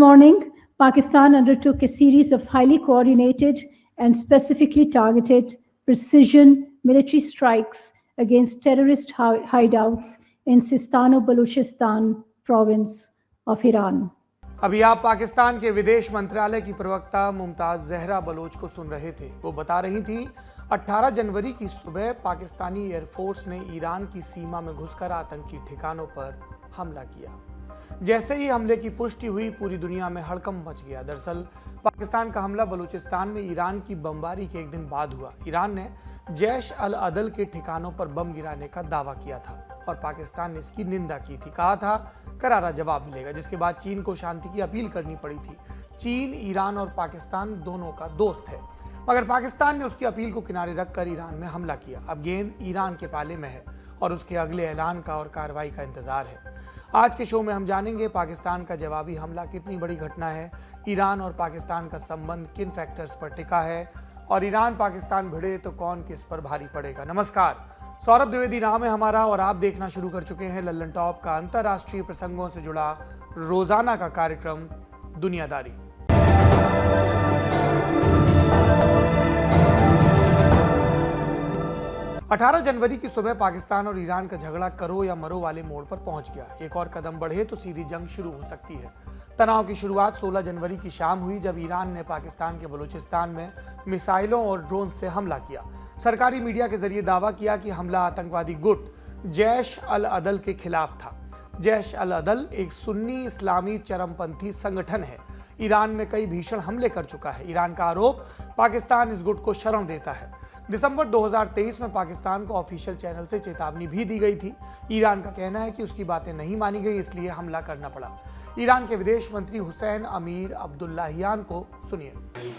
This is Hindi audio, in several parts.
morning, Pakistan undertook a series of highly coordinated and specifically targeted precision military strikes against terrorist hideouts in Sistan-o-Baluchistan province of Iran. अभी आप पाकिस्तान के विदेश मंत्रालय की प्रवक्ता मुमताज जहरा बलोच को सुन रहे थे। वो बता रही थी 18 जनवरी की सुबह पाकिस्तानी एयरफोर्स ने ईरान की सीमा में घुसकर आतंकी ठिकानों पर हमला किया। जैसे ही हमले की पुष्टि हुई, पूरी दुनिया में हड़कंप मच गया। दरअसल पाकिस्तान का हमला बलूचिस्तान में ईरान की बमबारी के एक दिन बाद हुआ। ईरान ने जैश अल अदल के ठिकानों पर बम गिराने का दावा किया था और पाकिस्तान ने इसकी निंदा की थी। कहा था करारा जवाब मिलेगा, जिसके बाद चीन को शांति की अपील करनी पड़ी थी। चीन, ईरान और पाकिस्तान दोनों का दोस्त है, मगर पाकिस्तान ने उसकी अपील को किनारे रखकर ईरान में हमला किया। अब गेंद ईरान के पाले में है और उसके अगले ऐलान का और कार्रवाई का इंतजार है। आज के शो में हम जानेंगे पाकिस्तान का जवाबी हमला कितनी बड़ी घटना है, ईरान और पाकिस्तान का संबंध किन फैक्टर्स पर टिका है, और ईरान पाकिस्तान भिड़े तो कौन किस पर भारी पड़ेगा। नमस्कार, सौरभ द्विवेदी नाम है हमारा और आप देखना शुरू कर चुके हैं लल्लन टॉप का अंतर्राष्ट्रीय प्रसंगों से जुड़ा रोजाना का कार्यक्रम दुनियादारी। अठारह जनवरी की सुबह पाकिस्तान और ईरान का झगड़ा करो या मरो वाले मोड़ पर पहुंच गया। एक और कदम बढ़े तो सीधी जंग शुरू हो सकती है। तनाव की शुरुआत 16 जनवरी की शाम हुई, जब ईरान ने पाकिस्तान के बलूचिस्तान में मिसाइलों और ड्रोन से हमला किया। सरकारी मीडिया के जरिए दावा किया कि हमला आतंकवादी गुट जैश अल अदल के खिलाफ था। जैश अल अदल एक सुन्नी इस्लामी चरमपंथी संगठन है। ईरान में कई भीषण हमले कर चुका है। ईरान का आरोप, पाकिस्तान इस गुट को शरण देता है। दिसंबर 2023 में पाकिस्तान को ऑफिशियल चैनल से चेतावनी भी दी गई थी। ईरान का कहना है कि उसकी बातें नहीं मानी गई, इसलिए हमला करना पड़ा। ईरान के विदेश मंत्री हुसैन अमीर अब्दुल्लाहियान को सुनिए।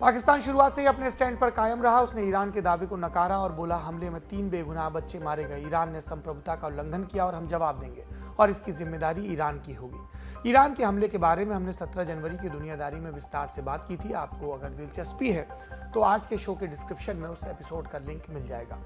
पाकिस्तान शुरुआत से ही अपने स्टैंड पर कायम रहा। उसने ईरान के दावे को नकारा और बोला हमले में 3 बेगुनाह बच्चे मारे गए। ईरान ने संप्रभुता का उल्लंघन किया और हम जवाब देंगे और इसकी जिम्मेदारी ईरान की होगी। ईरान के हमले के बारे में हमने 17 जनवरी की दुनियादारी में विस्तार से बात की थी। आपको अगर दिलचस्पी है तो आज के शो के डिस्क्रिप्शन में उस एपिसोड का लिंक मिल जाएगा।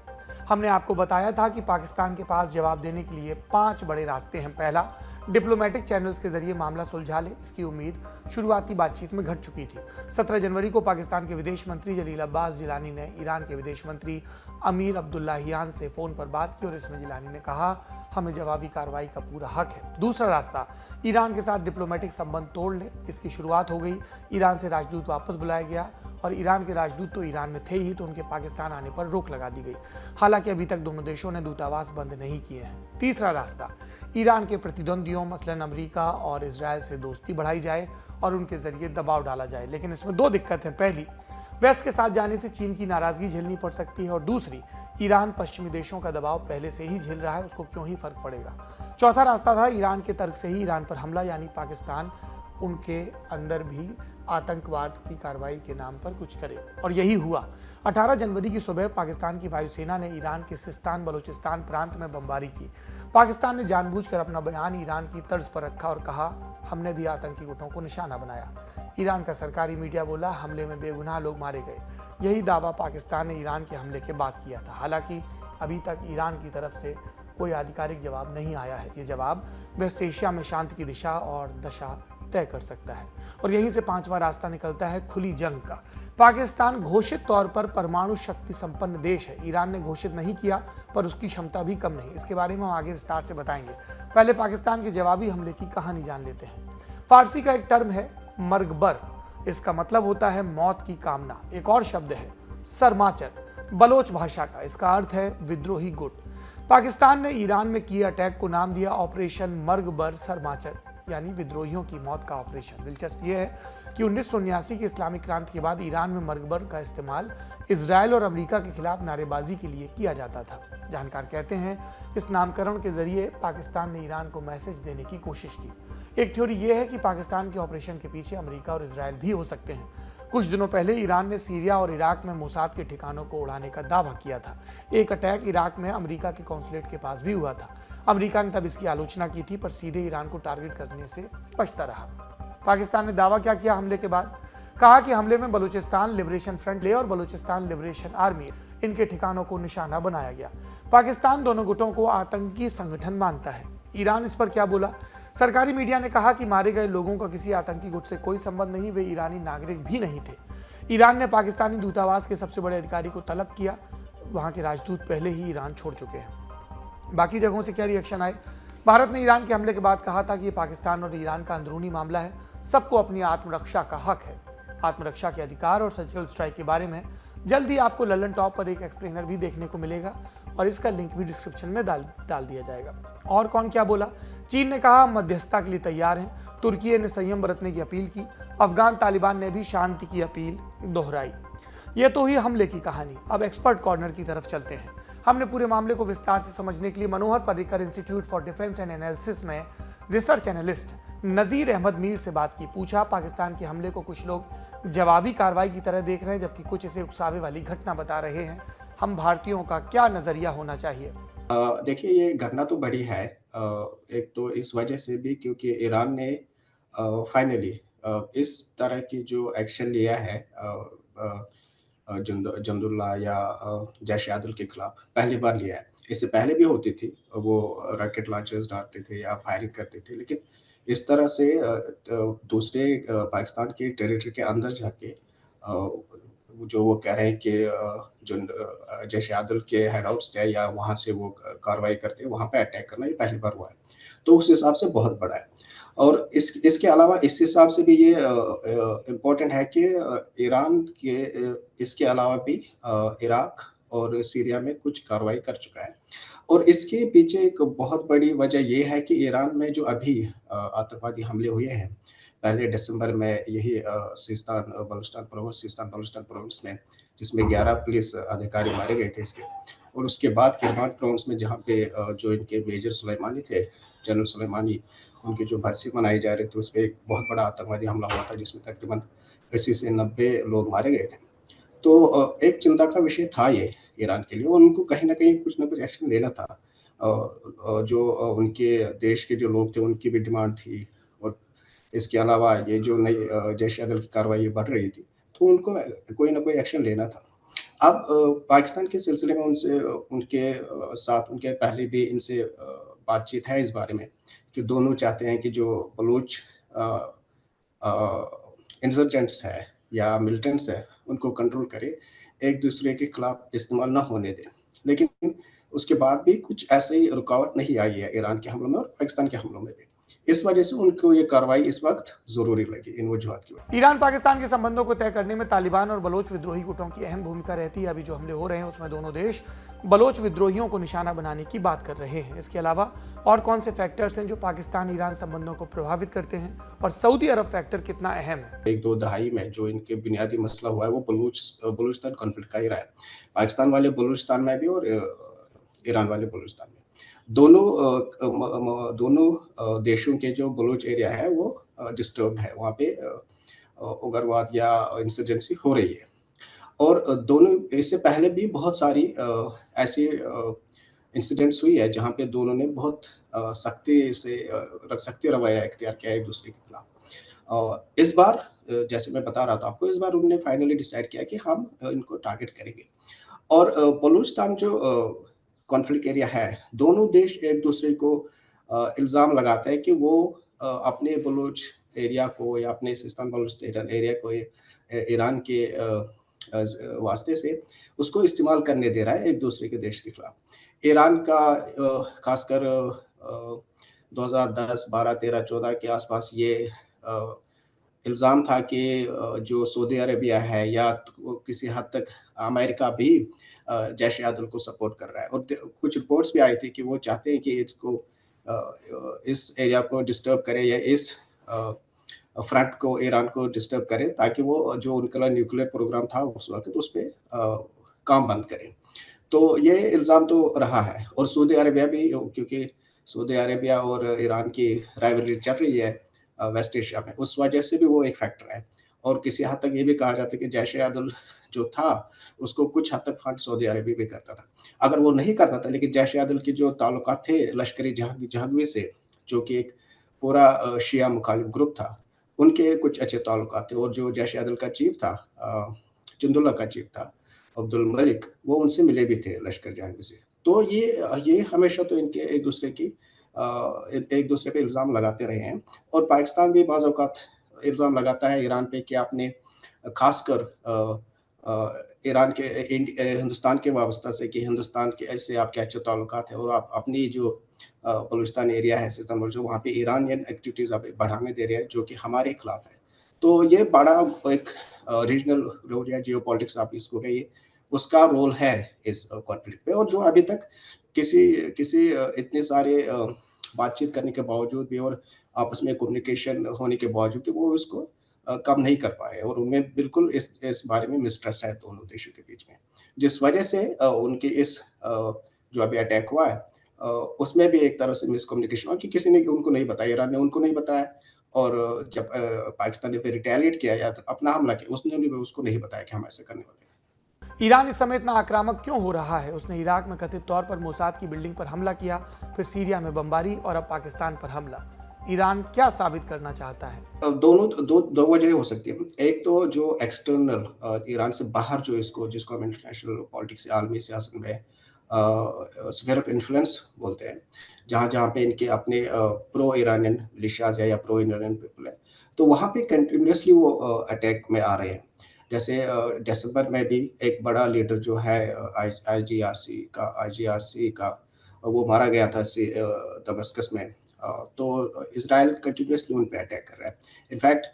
हमने आपको बताया था कि पाकिस्तान के पास जवाब देने के लिए 5 बड़े रास्ते हैं। पहला, डिप्लोमेटिक चैनल्स के जरिए मामला सुलझा ले। इसकी उम्मीद शुरुआती बातचीत में घट चुकी थी। 17 जनवरी को पाकिस्तान के विदेश मंत्री जलील अब्बास जिलानी ने ईरान के विदेश मंत्री अमीर अब्दुल्लाहियान से फोन पर बात की और इसमें जिलानी ने कहा हमें जवाबी कार्रवाई का पूरा हक है। दूसरा रास्ता, ईरान के साथ डिप्लोमेटिक संबंध तोड़ ले। इसकी शुरुआत हो गई। ईरान से राजदूत वापस बुलाया गया और ईरान के राजदूत तो ईरान में थे ही, तो उनके पाकिस्तान आने पर रोक लगा दी गई। हालांकि अभी तक दोनों देशों ने दूतावास बंद नहीं किए हैं। तीसरा रास्ता, ईरान के प्रतिद्वंदियों मसलन अमेरिका और इजराइल से दोस्ती बढ़ाई जाए और उनके जरिए दबाव डाला जाए। लेकिन इसमें 2 दिक्कतें। पहली, वेस्ट के साथ जाने से चीन की नाराजगी झेलनी पड़ सकती है और दूसरी, ईरान पश्चिमी देशों का दबाव पहले से ही झेल रहा है, उसको क्यों ही फर्क पड़ेगा। चौथा रास्ता था ईरान के तर्क से ही ईरान पर हमला, यानी पाकिस्तान उनके अंदर भी आतंकवाद की कार्रवाई के नाम पर कुछ करे, और यही हुआ। 18 जनवरी की सुबह पाकिस्तान की वायुसेना ने ईरान के सिस्तान बलूचिस्तान प्रांत में बमबारी की। पाकिस्तान ने जानबूझकर अपना बयान ईरान की तर्ज पर रखा और कहा हमने भी आतंकी गुटों को निशाना बनाया। ईरान का सरकारी मीडिया बोला हमले में बेगुनाह लोग मारे गए। यही दावा पाकिस्तान ने ईरान के हमले के बाद किया था। हालांकि अभी तक ईरान की तरफ से कोई आधिकारिक जवाब नहीं आया है। ये जवाब वेस्ट एशिया में शांति की दिशा और दशा तय कर सकता है। और यहीं से 5वां रास्ता निकलता है खुली जंग का। पाकिस्तान घोषित तौर पर परमाणु शक्ति संपन्न देश है। ईरान ने घोषित नहीं किया, पर उसकी क्षमता भी कम नहीं। इसके बारे में हम आगे विस्तार से बताएंगे। पहले पाकिस्तान के जवाबी हमले की कहानी जान लेते हैं। फारसी का एक टर्म है मरगबर, इसका मतलब होता है मौत की कामना। एक और शब्द है सरमाचर, बलोच भाषा का, इसका अर्थ है विद्रोही गुट। पाकिस्तान ने ईरान में किए अटैक को नाम दिया ऑपरेशन मरगबर सरमाचर। यानी विद्रोहियों की मौत का ऑपरेशन। दिलचस्प यह है कि 1979 की इस्लामिक क्रांति के बाद ईरान में मरकबर का इस्तेमाल इजराइल और अमेरिका के खिलाफ नारेबाजी के लिए किया जाता था। जानकार कहते हैं इस नामकरण के जरिए पाकिस्तान ने ईरान को मैसेज देने की कोशिश की। एक थ्योरी यह है कि पाकिस्तान के ऑपरेशन के पीछे अमेरिका और इजराइल भी हो सकते हैं। कुछ दिनों पहले ईरान ने सीरिया और इराक में मोसाद के ठिकानों को उड़ाने का दावा किया था। एक अटैक इराक में अमेरिका के कॉन्सुलेट के पास भी हुआ था। अमेरिका ने तब इसकी आलोचना की थी, पर सीधे ईरान को टारगेट करने से बचता रहा। पाकिस्तान ने दावा क्या किया हमले के बाद? कहा कि हमले में बलूचिस्तान लिबरेशन फ्रंट और बलूचिस्तान लिबरेशन आर्मी इनके ठिकानों को निशाना बनाया गया। पाकिस्तान दोनों गुटों को आतंकी संगठन मानता है। ईरान इस पर क्या बोला? सरकारी मीडिया ने कहा कि मारे गए लोगों का किसी आतंकी गुट से कोई संबंध नहीं, वे ईरानी नागरिक भी नहीं थे। ईरान ने पाकिस्तानी दूतावास के सबसे बड़े अधिकारी को तलब किया। वहां के राजदूत पहले ही ईरान छोड़ चुके हैं। बाकी जगहों से क्या रिएक्शन आए? भारत ने ईरान के हमले के बाद कहा था कि ये पाकिस्तान और ईरान का अंदरूनी मामला है, सबको अपनी आत्मरक्षा का हक है। आत्मरक्षा के अधिकार और सर्जिकल स्ट्राइक के बारे में जल्द ही आपको लल्लन टॉप पर एक एक्सप्लेनर भी देखने को मिलेगा और इसका लिंक भी डिस्क्रिप्शन में डाल दिया जाएगा। और कौन क्या बोला? चीन ने कहा मध्यस्थता के लिए तैयार हैं। तुर्की ने संयम बरतने की अपील की। अफगान तालिबान ने भी शांति की अपील दोहराई। ये तो ही हमले की कहानी। अब एक्सपर्ट कॉर्नर की तरफ चलते हैं। हमने पूरे मामले को विस्तार से समझने के लिए Manohar Parrikar institute for defence and analysis में रिसर्च एनालिस्ट नजीर अहमद मीर से बात की। पूछा, पाकिस्तान के हमले को कुछ लोग जवाबी कार्रवाई की तरह देख रहे हैं, जबकि कुछ इसे उकसावे वाली घटना बता रहे हैं। हम भारतीयों का क्या नजरिया होना चाहिए? देखिए, ये घटना तो बड़ी है। एक तो इस वजह से भी क्योंकि ईरान ने फाइनली इस तरह की जो एक्शन लिया है जंदुल्ला या जैश-ए-आदल के खिलाफ पहली बार लिया है। इससे पहले भी होती थी, वो रॉकेट लॉन्चर्स डालते थे या फायरिंग करते थे, लेकिन इस तरह से दूसरे पाकिस्तान के टेरिटरी के अंदर जाके जो वो कह रहे हैं कि जो जैश-ए-आदल के हेडआउट्स थे या वहाँ से वो कार्रवाई करते हैं, वहाँ पे अटैक करना ये पहली बार हुआ है। तो उस हिसाब से बहुत बड़ा है। और इसके अलावा इस हिसाब से भी ये इम्पोर्टेंट है कि ईरान के इसके अलावा भी इराक और सीरिया में कुछ कार्रवाई कर चुका है। और इसके पीछे एक बहुत बड़ी वजह ये है कि ईरान में जो अभी आतंकवादी हमले हुए हैं, पहले दिसंबर में यही सिस्तान बलूचिस्तान प्रोविंस में, जिसमें 11 पुलिस अधिकारी मारे गए थे इसके। और उसके बाद किरमान प्रोविंस में जहाँ पे जो इनके मेजर सुलेमानी थे, जनरल सुलेमानी, उनकी जो बरसी मनाई जा रही थी, उसपे एक बहुत बड़ा आतंकवादी हमला हुआ था, जिसमें तकरीबन 80 से 90 लोग मारे गए थे। तो एक चिंता का विषय था ये ईरान के लिए, और उनको कहीं न कहीं कुछ न कुछ एक्शन लेना था। जो उनके देश के जो लोग थे, उनकी भी डिमांड थी, और इसके अलावा ये जो नई जैश-ए-आदल की कार्रवाई बढ़ रही थी, तो उनको कोई न कोई एक्शन लेना था। अब पाकिस्तान के सिलसिले में उनके साथ उनके पहले भी इनसे बातचीत है इस बारे में कि दोनों चाहते हैं कि जो बलूच इंसर्जेंट्स है या मिलिटेंट्स है, उनको कंट्रोल करे, एक दूसरे के खिलाफ इस्तेमाल ना होने दें। लेकिन उसके बाद भी कुछ ऐसे ही रुकावट नहीं आई है ईरान के हमलों में और पाकिस्तान के हमलों में भी। इस वजह से उनको ये कार्रवाई इस वक्त जरूरी लगी, इन वजूहात की वजह। ईरान पाकिस्तान के संबंधों को तय करने में तालिबान और बलोच विद्रोही गुटों की अहम भूमिका रहती है। अभी जो हमले हो रहे हैं उसमें दोनों देश बलोच विद्रोहियों को निशाना बनाने की बात कर रहे हैं। इसके अलावा और कौन से फैक्टर्स हैं जो पाकिस्तान ईरान संबंधों को प्रभावित करते हैं, और सऊदी अरब फैक्टर कितना अहम है? 1-2 दहाई में जो इनके बुनियादी मसला हुआ है वो बलूचिस्तान कॉन्फ्लिक्ट का ही रहा है। पाकिस्तान वाले बलूचिस्तान में भी और ईरान वाले बलूचिस्तान में। दोनों देशों के जो बलूच एरिया है वो डिस्टर्ब्ड है, वहाँ पे उग्रवाद या इंसर्जेंसी हो रही है। और दोनों, इससे पहले भी बहुत सारी ऐसी इंसिडेंट्स हुई है जहाँ पे दोनों ने बहुत सख्ती रवैया इख्तियार किया है एक दूसरे के खिलाफ। इस बार जैसे मैं बता रहा था आपको, इस बार उन्होंने फाइनली डिसाइड किया कि हम इनको टारगेट करेंगे। और बलूचिस्तान जो कॉन्फ्लिक्ट एरिया है, दोनों देश एक दूसरे को इल्ज़ाम लगाते हैं कि वो अपने बलूच एरिया को या अपने सिस्तान बलूचिस्तान एरिया को ईरान के वास्ते से उसको इस्तेमाल करने दे रहा है एक दूसरे के देश के खिलाफ। ईरान का खासकर 2010, 12, 13, 14 के आसपास ये इल्ज़ाम था कि जो सऊदी अरेबिया है या किसी हद तक अमेरिका भी जैश-ए-आदल को सपोर्ट कर रहा है। और कुछ रिपोर्ट्स भी आई थी कि वो चाहते हैं कि इसको इस एरिया को डिस्टर्ब करे या इस फ्रंट को ईरान को डिस्टर्ब करे ताकि वो जो उनका न्यूक्लियर प्रोग्राम था उस वक़्त उस पे काम बंद करें। तो ये इल्ज़ाम तो रहा है और सऊदी अरबिया भी क्योंकि सऊदी अरबिया और ईरान की राइवलरी चल रही है वेस्ट एशिया में, उस वजह से भी वो एक फैक्टर है। और किसी हद तक ये भी कहा जाता है कि जैश-ए-अदल जो था, उसको कुछ हद तक फंड सऊदी अरबिया भी करता था। अगर वो नहीं करता था, लेकिन जैश-ए-अदल के जो ताल्लुकात थे लश्करी जहांगीर से, जो कि एक पूरा शिया मुखालिफ ग्रुप था, उनके कुछ अच्छे ताल्लुकात थे और जो जैश-ए-अदल का चीफ था जुंदुल्लाह का चीफ था, अब्दुल मलिक, वो उनसे मिले भी थे लश्कर जहांगीर से। तो ये हमेशा तो इनके एक दूसरे पे इल्ज़ाम लगाते रहे हैं और पाकिस्तान भी बाज़ औक़ात इल्ज़ाम लगाता है ईरान पे कि आपने ख़ासकर ईरान के हिंदुस्तान के वाबस्ता से कि हिंदुस्तान के ऐसे आपके अच्छे ताल्लुकात हैं और आप अपनी जो बलूचिस्तान एरिया है, सिस्तान बलूचिस्तान, वहाँ पे ईरानियन एक्टिविटीज़ आप बढ़ाने दे रहे हैं, जो कि हमारे खिलाफ है। तो ये बड़ा एक रीजनल रोल या जियोपॉलिटिक्स आप इसको कहिए, उसका रोल है इस कॉन्फ्लिक्ट पे। और जो अभी तक किसी इतने सारे बातचीत करने के बावजूद भी और आपस में कम्युनिकेशन होने के बावजूद भी वो इसको कम नहीं कर पाए और उनमें बिल्कुल इस बारे में मिसट्रस्ट है दोनों देशों के बीच में, जिस वजह से उनके इस जो अभी अटैक हुआ है उसमें भी एक तरह से मिसकम्युनिकेशन हुआ कि किसी ने उनको नहीं बताया, ईरान ने उनको नहीं बताया और जब पाकिस्तान ने फिर रिटेलिएट किया या तो अपना हमला किया, उसने भी उसको नहीं बताया कि हम ऐसा करने वाले हैं। ईरान इस समय इतना आक्रामक क्यों हो रहा है? उसने इराक में कथित तौर पर मोसाद की बिल्डिंग पर हमला किया, फिर सीरिया में बमबारी और अब पाकिस्तान पर हमला। ईरान क्या साबित करना चाहता है? दो वजह हो सकती है। एक तो जो एक्सटर्नल ईरान से बाहर जो जिसको हम इंटरनेशनल पॉलिटिक्स आलमी सियासत में स्फीयर ऑफ इन्फ्लुएंस बोलते हैं, जहाँ पे इनके अपने प्रो ईरानियन मिलिशियाज या प्रो ईरानियन पीपल है, तो वहाँ पे कंटिन्यूसली वो अटैक में आ रहे हैं। जैसे दिसंबर में भी एक बड़ा लीडर जो है आईजीआरसी का वो मारा गया था दमस्कस में। तो इज़राइल कंटिन्यूसली उन पे अटैक कर रहा है। इनफैक्ट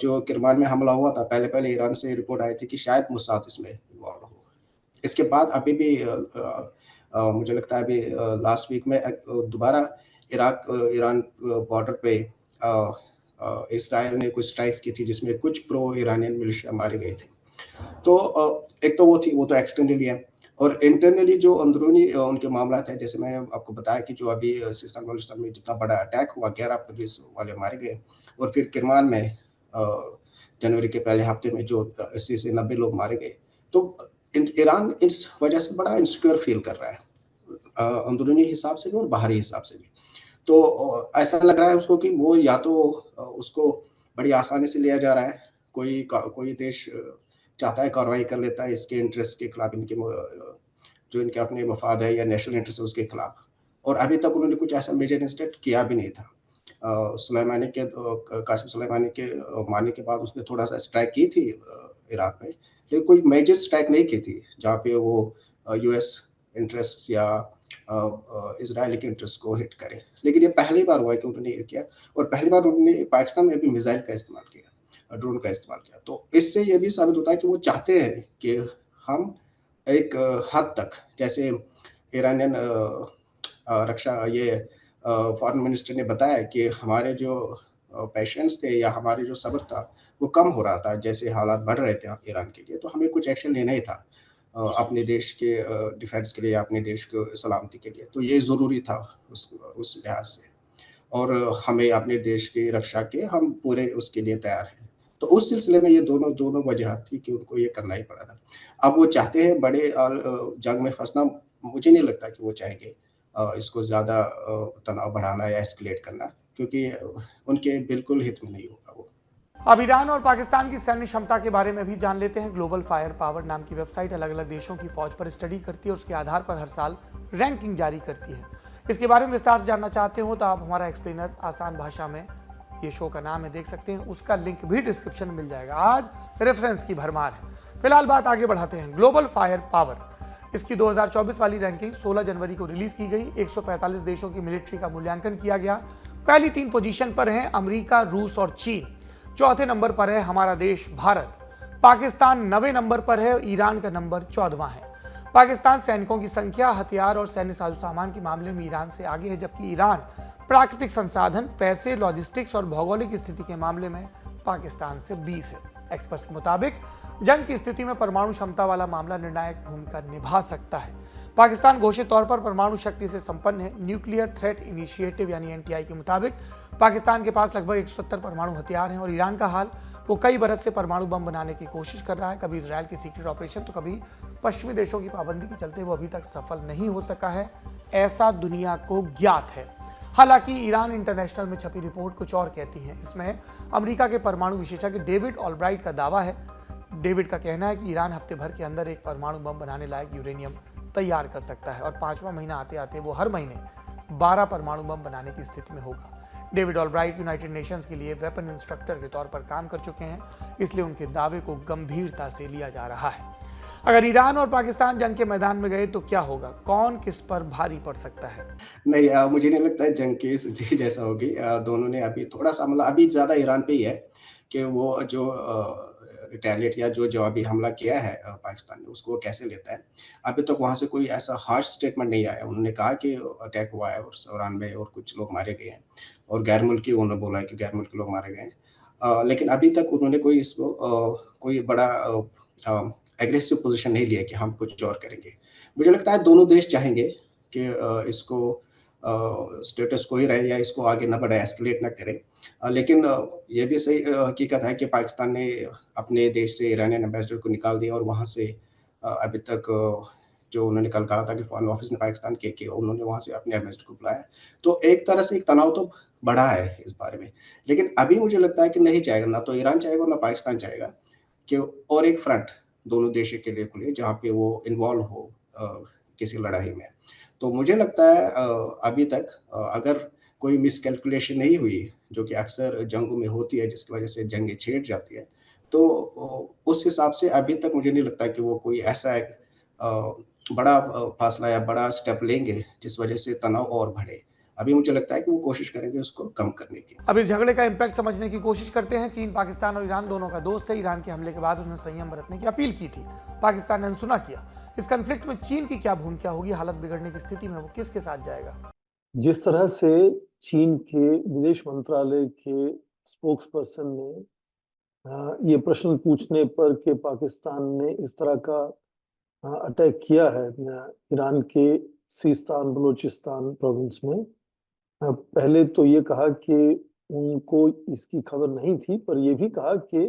जो किरमान में हमला हुआ था, पहले ईरान से रिपोर्ट आई थी कि शायद मोसाद इसमें इन्वॉल्व हो। इसके बाद अभी भी मुझे लगता है अभी लास्ट वीक में दोबारा ईरान बॉर्डर पे इज़राइल ने कुछ स्ट्राइक्स की थी जिसमें कुछ प्रो ईरानियन मिलिशिया मारे गए थे। तो एक तो वो तो एक्सटर्नली है और इंटरनली जो अंदरूनी उनके मामला है, जैसे मैंने आपको बताया कि जो अभी सिस्तान बलूचिस्तान में जितना बड़ा अटैक हुआ, 11 पुलिस वाले मारे गए और फिर किरमान में जनवरी के पहले हफ्ते में जो 80 से 90 लोग मारे गए। तो ईरान इस वजह से बड़ा इनसिक्योर फील कर रहा है, अंदरूनी हिसाब से भी और बाहरी हिसाब से भी। तो ऐसा लग रहा है उसको कि वो या तो उसको बड़ी आसानी से लिया जा रहा है, कोई देश चाहता है कार्रवाई कर लेता है इसके इंटरेस्ट के खिलाफ, जो इनके अपने मफाद है या नेशनल इंटरेस्ट है उसके खिलाफ, और अभी तक उन्होंने कुछ ऐसा मेजर इंसिडेंट किया भी नहीं था। कासिम सुलेमानी के मारने के बाद उसने थोड़ा सा स्ट्राइक की थी इराक में, लेकिन कोई मेजर स्ट्राइक नहीं की थी जहाँ पे वो यूएस इंटरेस्ट या इजराइल के इंटरेस्ट को हिट करे। लेकिन ये पहली बार हुआ है कि उन्होंने ये किया और पहली बार उन्होंने पाकिस्तान में भी मिसाइल का इस्तेमाल किया, ड्रोन का इस्तेमाल किया। तो इससे ये भी साबित होता है कि वो चाहते हैं कि हम एक हद तक, जैसे ईरानियन फॉरेन मिनिस्टर ने बताया कि हमारे जो पेशेंस थे या हमारे जो सब्र था वो कम हो रहा था, जैसे हालात बढ़ रहे थे ईरान के लिए, तो हमें कुछ एक्शन लेना ही था अपने देश के डिफेंस के लिए, अपने देश को सलामती के लिए। तो ये ज़रूरी था उस लिहाज से, और हमें अपने देश की रक्षा के हम पूरे उसके लिए तैयार हैं। तो उस सिलसिले में ये दोनों वजह थी कि उनको ये करना ही पड़ा था। अब वो चाहते हैं बड़े जंग में फंसना, मुझे नहीं लगता कि वो चाहेंगे इसको ज़्यादा तनाव बढ़ाना या एस्केलेट करना, क्योंकि उनके बिल्कुल हित में नहीं होगा वो। अब ईरान और पाकिस्तान की सैन्य क्षमता के बारे में भी जान लेते हैं। ग्लोबल फायर पावर नाम की वेबसाइट अलग अलग देशों की फौज पर स्टडी करती है और उसके आधार पर हर साल रैंकिंग जारी करती है। इसके बारे में विस्तार से जानना चाहते हो तो आप हमारा एक्सप्लेनर आसान भाषा में, ये शो का नाम है, देख सकते हैं, उसका लिंक भी डिस्क्रिप्शन में मिल जाएगा। आज रेफरेंस की भरमार है। फिलहाल बात आगे बढ़ाते हैं। ग्लोबल फायर पावर, इसकी 2024 वाली रैंकिंग 16 जनवरी को रिलीज की गई। 145 देशों की मिलिट्री का मूल्यांकन किया गया। पहली 3 पोजीशन पर हैं अमेरिका, रूस और चीन। चौथे नंबर पर है हमारा देश भारत। पाकिस्तान 9वें नंबर पर है। ईरान का नंबर 14वां है। पाकिस्तान सैनिकों की संख्या, हथियार और सैन्य साजो सामान के मामले में ईरान से आगे है, जबकि ईरान प्राकृतिक संसाधन, पैसे, लॉजिस्टिक्स और भौगोलिक स्थिति के मामले में पाकिस्तान से 20 है। एक्सपर्ट्स के मुताबिक जंग की स्थिति में परमाणु क्षमता वाला मामला निर्णायक भूमिका निभा सकता है। पाकिस्तान घोषित तौर पर परमाणु शक्ति से संपन्न है। न्यूक्लियर थ्रेट इनिशिएटिव यानी एनटीआई के मुताबिक पाकिस्तान के पास लगभग 170 परमाणु हथियार हैं और ईरान का हाल, वो कई बरस से परमाणु बम बनाने की कोशिश कर रहा है। कभी इजरायल की सीक्रेट ऑपरेशन तो कभी पश्चिमी देशों की पाबंदी के चलते वो अभी तक सफल नहीं हो सका है, ऐसा दुनिया को ज्ञात है। हालांकि ईरान इंटरनेशनल में छपी रिपोर्ट कुछ और कहती है। इसमें अमेरिका के परमाणु विशेषज्ञ डेविड ऑलब्राइट का दावा है। डेविड का कहना है कि ईरान हफ्ते भर के अंदर एक परमाणु बम बनाने लायक यूरेनियम तैयार कर सकता है और 5वां महीना आते आते वो हर महीने 12 परमाणु बम बनाने की स्थिति में होगा। डेविड ऑलब्राइट यूनाइटेड नेशंस के लिए वेपन इंस्ट्रक्टर के तौर पर काम कर चुके हैं, इसलिए उनके दावे को गंभीरता से लिया जा रहा है। अगर ईरान और पाकिस्तान जंग के मैदान में गए तो क्या होगा? कौन किस पर भारी पड़ सकता है? नहीं, मुझे नहीं लगता है जंग की स्थिति जैसा होगी। दोनों ने अभी थोड़ा-सा मतलब अभी ज़्यादा ईरान पे ही है कि वो जो रिटेलिएट या जो जवाबी हमला किया है पाकिस्तान ने, उसको वो कैसे लेता है। अभी तक वहाँ से कोई ऐसा हार्श स्टेटमेंट नहीं आया। उन्होंने कहा कि अटैक हुआ है और इरान में और कुछ लोग मारे गए हैं और गैर मुल्की, उन्होंने बोला है कि गैर मुल्की लोग मारे गए हैं। लेकिन अभी तक उन्होंने कोई इसको कोई बड़ा एग्रेसिव पोजीशन नहीं लिया कि हम कुछ और करेंगे। मुझे लगता है दोनों देश चाहेंगे कि इसको स्टेटस को ही रहे या इसको आगे ना बढ़ाए, एस्केलेट ना करे। लेकिन ये भी सही हकीकत है कि पाकिस्तान ने अपने देश से ईरानियन एम्बेसडर को निकाल दिया और वहाँ से अभी तक जो उन्होंने कल कहा था कि फॉरेन ऑफिस ने पाकिस्तान के उन्होंने वहाँ से अपने एम्बेसडर को बुलाया। तो एक तरह से एक तनाव तो बढ़ा है इस बारे में। लेकिन अभी मुझे लगता है कि नहीं चाहेगा, ना तो ईरान चाहेगा ना पाकिस्तान चाहेगा कि और एक फ्रंट दोनों देशों के लिए खुले जहाँ पे वो इन्वॉल्व हो किसी लड़ाई में। तो मुझे लगता है अभी तक अगर कोई मिसकैलकुलेशन नहीं हुई, जो कि अक्सर जंगों में होती है जिसकी वजह से जंगें छिड़ जाती है, तो उस हिसाब से अभी तक मुझे नहीं लगता कि वो कोई ऐसा एक बड़ा फासला या बड़ा स्टेप लेंगे जिस वजह से तनाव और बढ़े। अभी मुझे लगता है कि वो कोशिश करेंगे उसको कम करने की। अब इस झगड़े का इम्पैक्ट समझने की कोशिश करते हैं। चीन, पाकिस्तान और ईरान दोनों का दोस्त है। ईरान के हमले के बाद उसने संयम बरतने की अपील की थी, पाकिस्तान ने अनसुना किया। इस कॉन्फ्लिक्ट में चीन की क्या भूमिका होगी? हालत बिगड़ने की स्थिति में वो किसके साथ जाएगा? जिस तरह से चीन के विदेश मंत्रालय के स्पोक्स पर्सन ने ये प्रश्न पूछने पर कि पाकिस्तान ने इस तरह का अटैक किया है ईरान के सिस्तान बलूचिस्तान प्रोविंस में, पहले तो ये कहा कि उनको इसकी खबर नहीं थी, पर यह भी कहा कि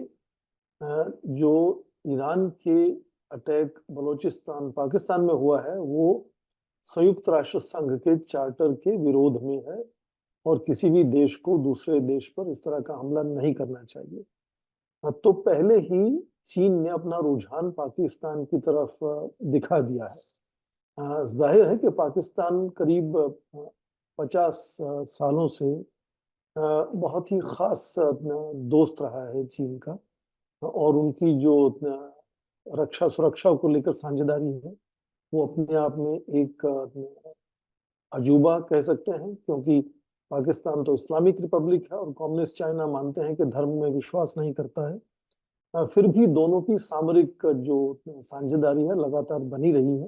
जो ईरान के अटैक बलूचिस्तान पाकिस्तान में हुआ है वो संयुक्त राष्ट्र संघ के चार्टर के विरोध में है और किसी भी देश को दूसरे देश पर इस तरह का हमला नहीं करना चाहिए। तो पहले ही चीन ने अपना रुझान पाकिस्तान की तरफ दिखा दिया है। जाहिर है कि पाकिस्तान करीब 50 सालों से बहुत ही खास दोस्त रहा है चीन का और उनकी जो रक्षा सुरक्षा को लेकर साझेदारी है वो अपने आप में एक अजूबा कह सकते हैं, क्योंकि पाकिस्तान तो इस्लामिक रिपब्लिक है और कम्युनिस्ट चाइना मानते हैं कि धर्म में विश्वास नहीं करता है। फिर भी दोनों की सामरिक जो साझेदारी है लगातार बनी रही है।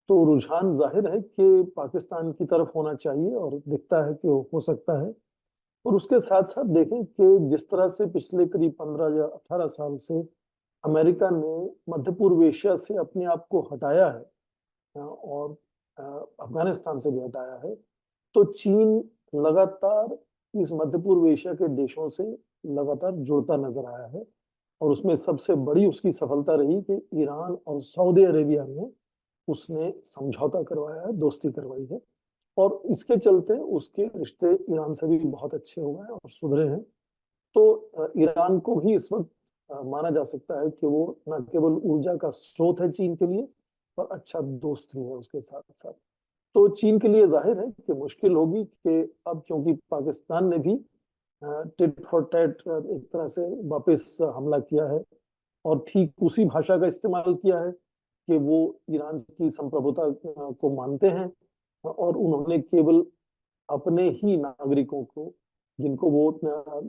तो रुझान जाहिर है कि पाकिस्तान की तरफ होना चाहिए और दिखता है कि हो सकता है। और उसके साथ साथ देखें कि जिस तरह से पिछले करीब 15 या 18 साल से अमेरिका ने मध्य पूर्व एशिया से अपने आप को हटाया है और अफगानिस्तान से भी हटाया है, तो चीन लगातार इस मध्य पूर्व एशिया के देशों से लगातार जुड़ता नजर आया है और उसमें सबसे बड़ी उसकी सफलता रही कि ईरान और सऊदी अरेबिया में उसने समझौता करवाया है, दोस्ती करवाई है और इसके चलते उसके रिश्ते ईरान से भी बहुत अच्छे हुए हैं और सुधरे हैं। तो ईरान को भी इस वक्त माना जा सकता है कि वो न केवल ऊर्जा का स्रोत है चीन के लिए, पर अच्छा दोस्त भी है उसके साथ साथ। तो चीन के लिए जाहिर है कि मुश्किल होगी कि अब क्योंकि पाकिस्तान ने भी टिट फॉर टैट एक तरह से वापस हमला किया है और ठीक उसी भाषा का इस्तेमाल किया है कि वो ईरान की संप्रभुता को मानते हैं और उन्होंने केवल अपने ही नागरिकों को, जिनको वो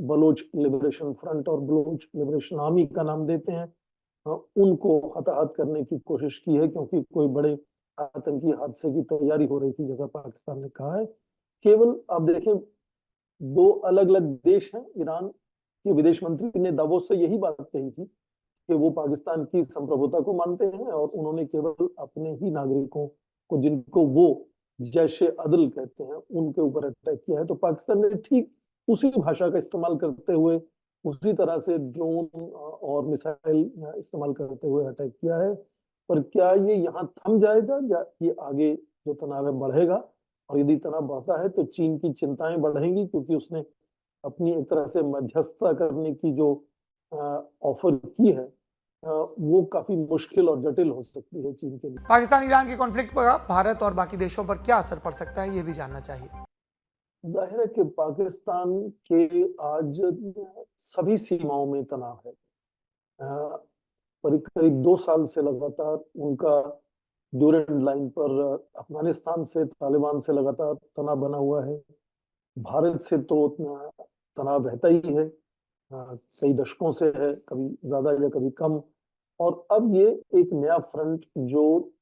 बलोच लिबरेशन फ्रंट और बलोच लिबरेशन आर्मी का नाम देते हैं, उनको हताहत करने की कोशिश की है, क्योंकि कोई बड़े आतंकी हादसे की तैयारी हो रही थी, जैसा पाकिस्तान ने कहा है। केवल आप देखें, दो अलग-अलग देश हैं। ईरान के विदेश मंत्री ने दावोस से यही बात कही थी कि वो पाकिस्तान की संप्रभुता को मानते हैं और उन्होंने केवल अपने ही नागरिकों को, जिनको वो जैश-ए-अदल कहते हैं, उनके ऊपर अटैक किया है। तो पाकिस्तान ने ठीक उसी भाषा का इस्तेमाल करते हुए, उसी तरह से ड्रोन और मिसाइल इस्तेमाल करते हुए अटैक किया है। पर क्या ये यहाँ थम जाएगा या ये आगे जो तनाव है बढ़ेगा? और यदि तनाव बढ़ता है तो चीन की चिंताएं बढ़ेंगी, क्योंकि उसने अपनी एक तरह से मध्यस्थता करने की जो ऑफर की है, वो काफी मुश्किल और जटिल हो सकती है चीन के लिए। पाकिस्तान ईरान के कॉन्फ्लिक्ट पर भारत और बाकी देशों पर क्या असर पड़ सकता है, ये भी जानना चाहिए। जाहिर है कि पाकिस्तान के आज सभी सीमाओं में तनाव है। करीब 2 साल से लगातार उनका ड्यूरेंट लाइन पर अफगानिस्तान से, तालिबान से लगातार तनाव बना हुआ है। भारत से तो तनाव रहता ही है, कई दशकों से है, कभी ज्यादा या कभी कम। और अब ये एक नया फ्रंट जो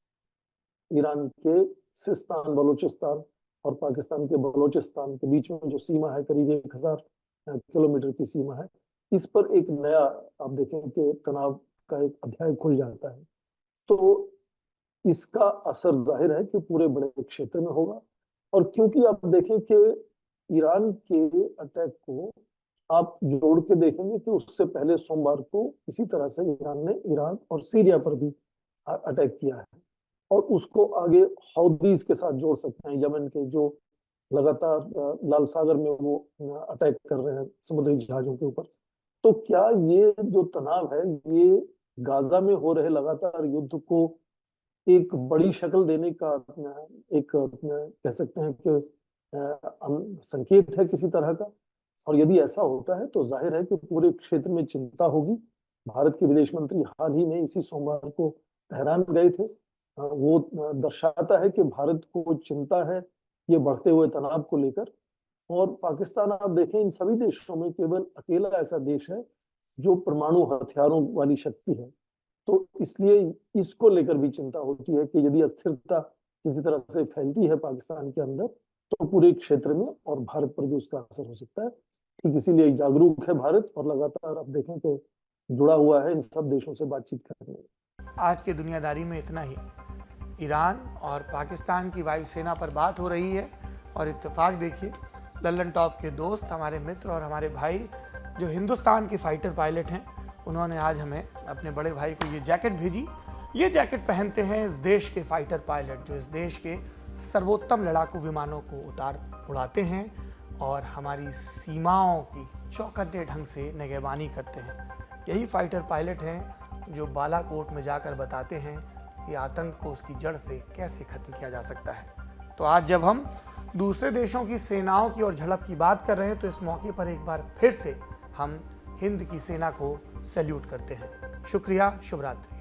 ईरान के सिस्तान, बलूचिस्तान और पाकिस्तान के बलूचिस्तान के बीच में जो सीमा है, करीब 1000 किलोमीटर की सीमा है, इस पर एक नया आप देखें कि तनाव का एक अध्याय खुल जाता है। तो इसका असर जाहिर है कि पूरे बड़े क्षेत्र में होगा। और क्योंकि आप देखें कि ईरान के अटैक को आप जोड़ के देखेंगे कि उससे पहले सोमवार को इसी तरह से ईरान ने ईरान और सीरिया पर भी अटैक किया है, और उसको आगे हौदीज के साथ जोड़ सकते हैं, यमन के, जो लगातार लाल सागर में वो अटैक कर रहे हैं समुद्री जहाजों के ऊपर। तो क्या ये जो तनाव है, ये गाजा में हो रहे लगातार युद्ध को एक बड़ी शक्ल देने का एक कह सकते हैं कि संकेत है किसी तरह का? और यदि ऐसा होता है तो जाहिर है कि पूरे क्षेत्र में चिंता होगी। भारत के विदेश मंत्री हाल ही में इसी सोमवार को तेहरान गए थे। वो दर्शाता है कि भारत को चिंता है ये बढ़ते हुए तनाव को लेकर। और पाकिस्तान आप देखें, इन सभी देशों में केवल अकेला ऐसा देश है जो परमाणु हथियारों वाली शक्ति है। तो इसलिए इसको लेकर भी चिंता होती है कि यदि अस्थिरता किसी तरह से फैलती है पाकिस्तान के अंदर, तो पूरे क्षेत्र में और भारत पर भी उसका असर हो सकता है। ठीक इसीलिए जागरूक है भारत, और लगातार आप देखें तो जुड़ा हुआ है इन सब देशों से बातचीत करने में। आज के दुनियादारी में इतना ही। ईरान और पाकिस्तान की वायुसेना पर बात हो रही है, और इत्तेफाक देखिए, लल्लन टॉप के दोस्त, हमारे मित्र और हमारे भाई जो हिंदुस्तान के फाइटर पायलट हैं, उन्होंने आज हमें, अपने बड़े भाई को, ये जैकेट भेजी। ये जैकेट पहनते हैं इस देश के फाइटर पायलट, जो इस देश के सर्वोत्तम लड़ाकू विमानों को उड़ाते हैं और हमारी सीमाओं की चौकन्ने ढंग से निगहबानी करते हैं। यही फाइटर पायलट हैं जो बालाकोट में जाकर बताते हैं कि आतंक को उसकी जड़ से कैसे खत्म किया जा सकता है। तो आज जब हम दूसरे देशों की सेनाओं की और झड़प की बात कर रहे हैं, तो इस मौके पर एक बार फिर से हम हिंद की सेना को सैल्यूट करते हैं। शुक्रिया, शुभ रात्रि।